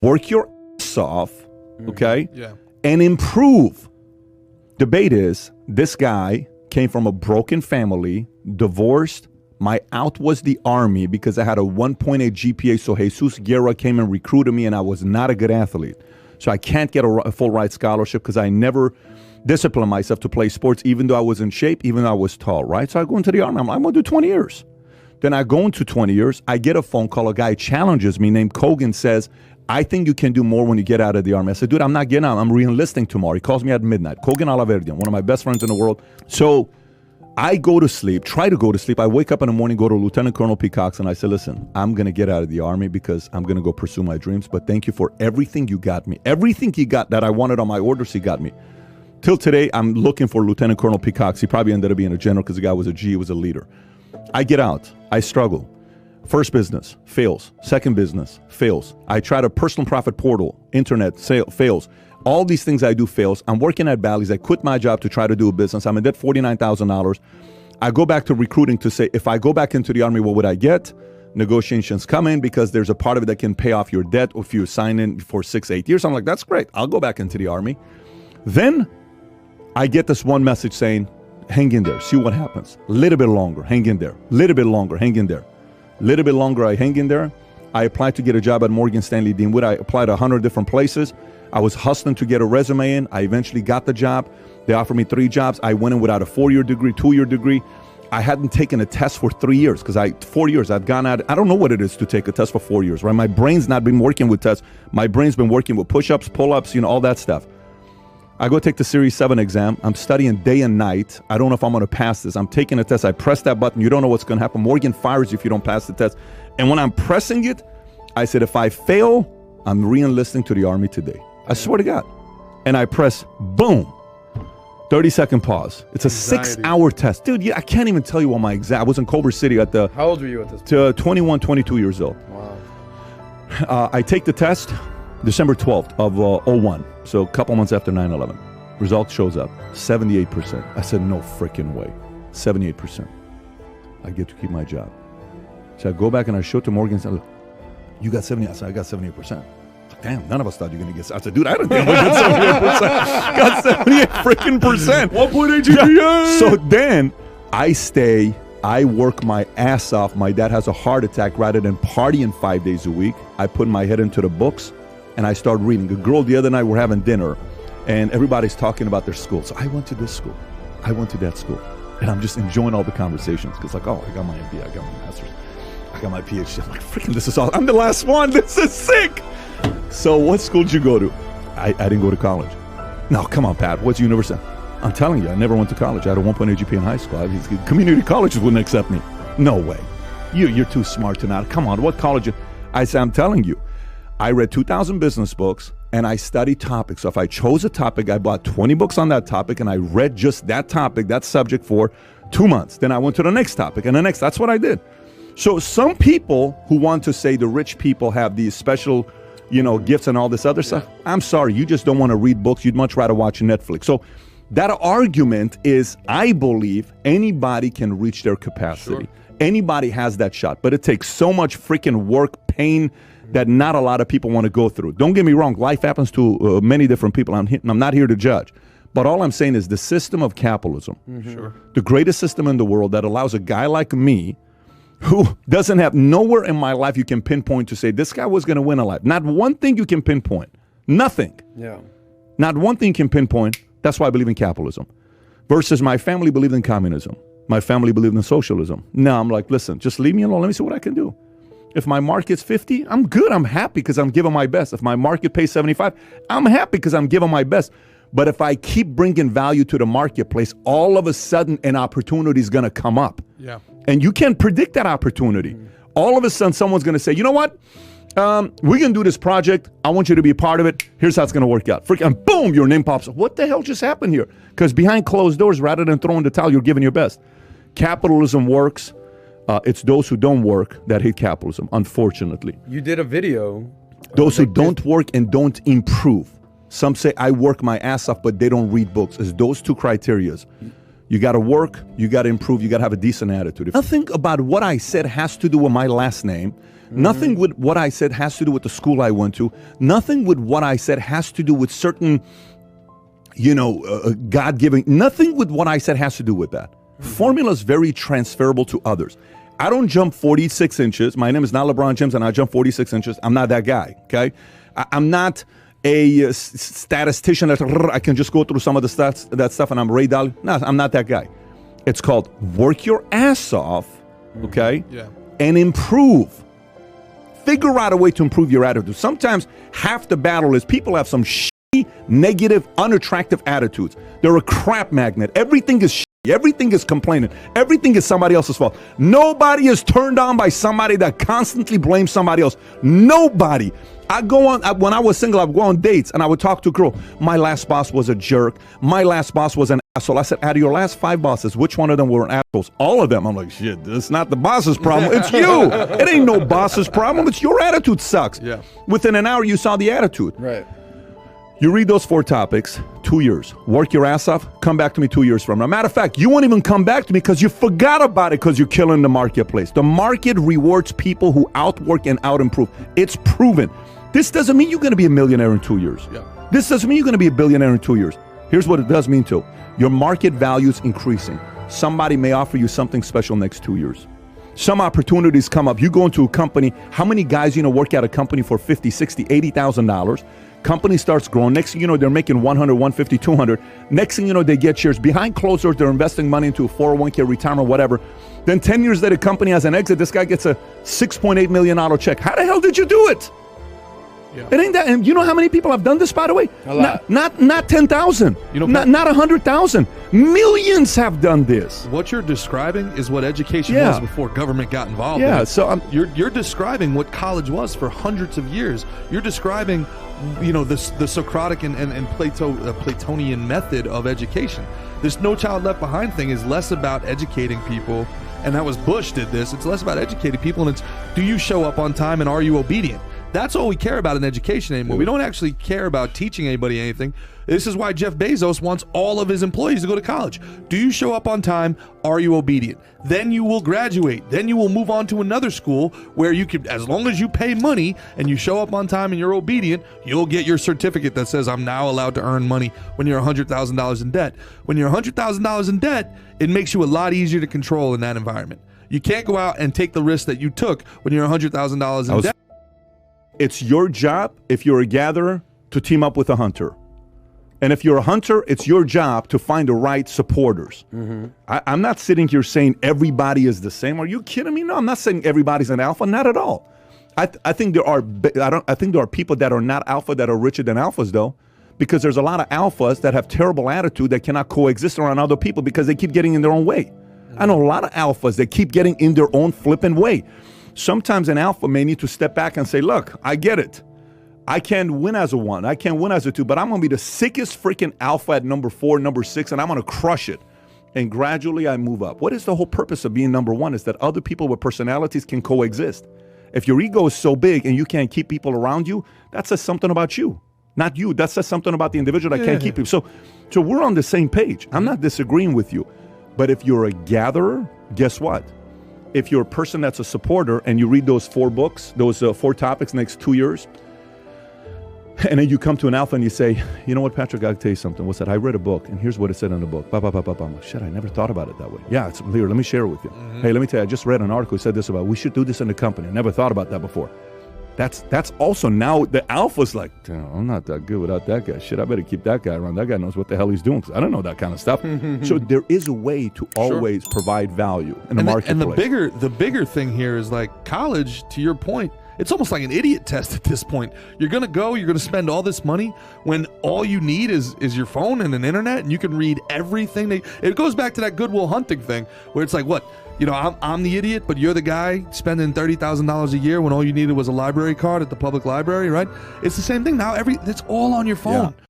work your ass off, okay? Yeah. And improve. Debate is, this guy came from a broken family, divorced. My out was the Army because I had a 1.8 GPA, so Jesus Guerra came and recruited me, and I was not a good athlete. So I can't get a full ride scholarship because I never disciplined myself to play sports, even though I was in shape, even though I was tall, right? So I go into the Army. I'm like, I'm going to do 20 years. Then I go into 20 years. I get a phone call. A guy challenges me named Kogan, says, I think you can do more when you get out of the Army. I said, dude, I'm not getting out. I'm re-enlisting tomorrow. He calls me at midnight. Kogan Alaverdian, one of my best friends in the world. So I go to sleep, try to go to sleep. I wake up in the morning, go to Lieutenant Colonel Peacocks, and I say, listen, I'm going to get out of the Army because I'm going to go pursue my dreams. But thank you for everything you got me. Everything you got that I wanted on my orders, he got me. Till today, I'm looking for Lieutenant Colonel Peacocks. He probably ended up being a general because the guy was a G, he was a leader. I get out. I struggle. First business, fails. Second business, fails. I tried a personal profit portal, internet, fails. All these things I do fails. I'm working at Bally's. I quit my job to try to do a business. I'm in debt $49,000. I go back to recruiting to say, if I go back into the Army, what would I get? Negotiations come in because there's a part of it that can pay off your debt if you sign in for 6-8 years. I'm like, that's great. I'll go back into the Army. Then I get this one message saying, hang in there, see what happens. A little bit longer, hang in there. A little bit longer, hang in there. A little bit longer, I hang in there. I applied to get a job at Morgan Stanley Deanwood. I applied 100 different places. I was hustling to get a resume in. I eventually got the job. They offered me 3 jobs. I went in without a 4-year degree, 2-year degree. I hadn't taken a test for 3 years because 4 years I've gone out. I don't know what it is to take a test for 4 years, right? My brain's not been working with tests. My brain's been working with push-ups, pull-ups, all that stuff. I go take the Series 7 exam. I'm studying day and night. I don't know if I'm going to pass this. I'm taking a test. I press that button. You don't know what's going to happen. Morgan fires you if you don't pass the test. And when I'm pressing it, I said, if I fail, I'm re-enlisting to the Army today. I swear to God. And I press, boom, 30-second pause. It's a 6-hour test. Dude, I can't even tell you what my exam. I was in Culver City at the... How old were you at this point? 21, 22 years old. Wow. I take the test December 12th of 01. So a couple months after 9/11. Result shows up, 78%. I said, no freaking way. 78%. I get to keep my job. So I go back and I show it to Morgan. Look, you got 70. I said, I got 78%. Damn, none of us thought you were going to get... I said, dude, I didn't think I got 78%. Got 78 freaking percent. 1.8 GPA. Yeah. So then I stay, I work my ass off. My dad has a heart attack. Rather than partying 5 days a week, I put my head into the books and I start reading. A girl the other night, we're having dinner and everybody's talking about their school. So I went to this school. I went to that school. And I'm just enjoying all the conversations because like, oh, I got my MBA, I got my master's, I got my PhD. I'm like, freaking, this is all. I'm the last one. This is sick. So what school did you go to? I didn't go to college. No, come on, Pat. What's university? I'm telling you, I never went to college. I had a 1.8 GPA in high school. Community colleges wouldn't accept me. No way. You're too smart to not. Come on, what college? I said, I'm telling you. I read 2,000 business books and I studied topics. So if I chose a topic, I bought 20 books on that topic and I read just that topic, that subject for 2 months. Then I went to the next topic and the next. That's what I did. So some people who want to say the rich people have these special, gifts and all this other stuff. I'm sorry, you just don't want to read books. You'd much rather watch Netflix. So that argument is, I believe anybody can reach their capacity. Sure. Anybody has that shot, but it takes so much freaking work, pain, that not a lot of people want to go through. Don't get me wrong. Life happens to many different people. I'm not here to judge. But all I'm saying is the system of capitalism, Sure. the greatest system in the world that allows a guy like me who doesn't have nowhere in my life you can pinpoint to say this guy was going to win a life. Not one thing you can pinpoint. Nothing. Yeah. Not one thing you can pinpoint. That's why I believe in capitalism. Versus my family believed in communism. My family believed in socialism. Now I'm like, listen, just leave me alone. Let me see what I can do. If my market's 50, I'm good. I'm happy because I'm giving my best. If my market pays 75, I'm happy because I'm giving my best. But if I keep bringing value to the marketplace, all of a sudden an opportunity is going to come up. Yeah. And you can't predict that opportunity. All of a sudden someone's going to say, you know what? We're going to do this project. I want you to be a part of it. Here's how it's going to work out. And boom, your name pops up. What the hell just happened here? Because behind closed doors, rather than throwing the towel, you're giving your best. Capitalism works. It's those who don't work that hate capitalism, unfortunately. You did a video. Those who don't work and don't improve. Some say, I work my ass off, but they don't read books. It's those two criterias. You got to work, you got to improve, you got to have a decent attitude. Nothing about what I said has to do with my last name. Nothing with what I said has to do with the school I went to. Nothing with what I said has to do with certain, God-given. Nothing with what I said has to do with that. Formula is very transferable to others. I don't jump 46 inches. My name is not LeBron James, and I jump 46 inches. I'm not that guy, okay? I'm not a statistician that I can just go through some of the stats, that stuff, and I'm Ray Dalio. No, I'm not that guy. It's called work your ass off, okay? Yeah. And improve. Figure out a way to improve your attitude. Sometimes half the battle is people have some shitty, negative, unattractive attitudes. They're a crap magnet. Everything is shitty. Everything is complaining. Everything is somebody else's fault. Nobody is turned on by somebody that constantly blames somebody else. Nobody. When I was single, I would go on dates and I would talk to a girl. My last boss was a jerk. My last boss was an asshole. I said, out of your last 5 bosses, which one of them were assholes? All of them. I'm like, shit, it's not the boss's problem. It's you. It ain't no boss's problem. It's your attitude sucks. Yeah. Within an hour, you saw the attitude. Right. You read those 4 topics, 2 years. Work your ass off, come back to me 2 years from now. Matter of fact, you won't even come back to me because you forgot about it because you're killing the marketplace. The market rewards people who outwork and out-improve. It's proven. This doesn't mean you're going to be a millionaire in 2 years. Yeah. This doesn't mean you're going to be a billionaire in 2 years. Here's what it does mean too. Your market value is increasing. Somebody may offer you something special next 2 years. Some opportunities come up. You go into a company. How many guys work at a company for $50,000, $60,000, $80,000? Company starts growing. Next thing you know, they're making 100, 150, 200. Next thing you know, they get shares. Behind closed doors, they're investing money into a 401k, retirement, whatever. Then 10 years later, company has an exit. This guy gets a $6.8 million check. How the hell did you do it? Yeah. It ain't that. And you know how many people have done this, by the way? A lot. Not 10,000. Not 100,000. Millions have done this. What you're describing is what education Yeah. was before government got involved. Yeah, in it. so you're describing what college was for hundreds of years. You're describing, the Socratic and Platonian method of education. This No Child Left Behind thing is less about educating people, and that was Bush did this. It's less about educating people, and it's do you show up on time and are you obedient? That's all we care about in education anymore. We don't actually care about teaching anybody anything. This is why Jeff Bezos wants all of his employees to go to college. Do you show up on time? Are you obedient? Then you will graduate. Then you will move on to another school where you can, as long as you pay money and you show up on time and you're obedient, you'll get your certificate that says I'm now allowed to earn money when you're $100,000 in debt. When you're $100,000 in debt, it makes you a lot easier to control in that environment. You can't go out and take the risk that you took when you're $100,000 in debt. It's your job, if you're a gatherer, to team up with a hunter. And if you're a hunter, it's your job to find the right supporters. Mm-hmm. I'm not sitting here saying everybody is the same. Are you kidding me? No, I'm not saying everybody's an alpha. Not at all. I think there are. I think there are people that are not alpha that are richer than alphas, though, because there's a lot of alphas that have terrible attitude that cannot coexist around other people because they keep getting in their own way. Mm-hmm. I know a lot of alphas that keep getting in their own flipping way. Sometimes an alpha may need to step back and say, look, I get it. I can't win as a 1. I can't win as a 2, but I'm going to be the sickest freaking alpha at number 4, number 6, and I'm going to crush it. And gradually I move up. What is the whole purpose of being number 1 is that other people with personalities can coexist. If your ego is so big and you can't keep people around you, that says something about you, not you. That says something about the individual that can't keep you. So we're on the same page. I'm not disagreeing with you. But if you're a gatherer, guess what? If you're a person that's a supporter and you read those 4 books, those 4 topics next 2 years, and then you come to an alpha and you say, you know what, Patrick, I'll tell you something. What's that? I read a book and here's what it said in the book. Shit, I never thought about it that way. Yeah, it's here. Let me share it with you. Mm-hmm. Hey, let me tell you, I just read an article that said this about, we should do this in the company. I never thought about that before. That's also now the alpha's like, I'm not that good without that guy. Shit, I better keep that guy around. That guy knows what the hell he's doing because I don't know that kind of stuff. So there is a way to always provide value in the marketplace. And the bigger thing here is like college, to your point, it's almost like an idiot test at this point. You're going to spend all this money when all you need is your phone and an internet and you can read everything. It goes back to that Goodwill Hunting thing where it's like, what? I'm the idiot, but you're the guy spending $30,000 a year when all you needed was a library card at the public library, right? It's the same thing now. It's all on your phone. Yeah.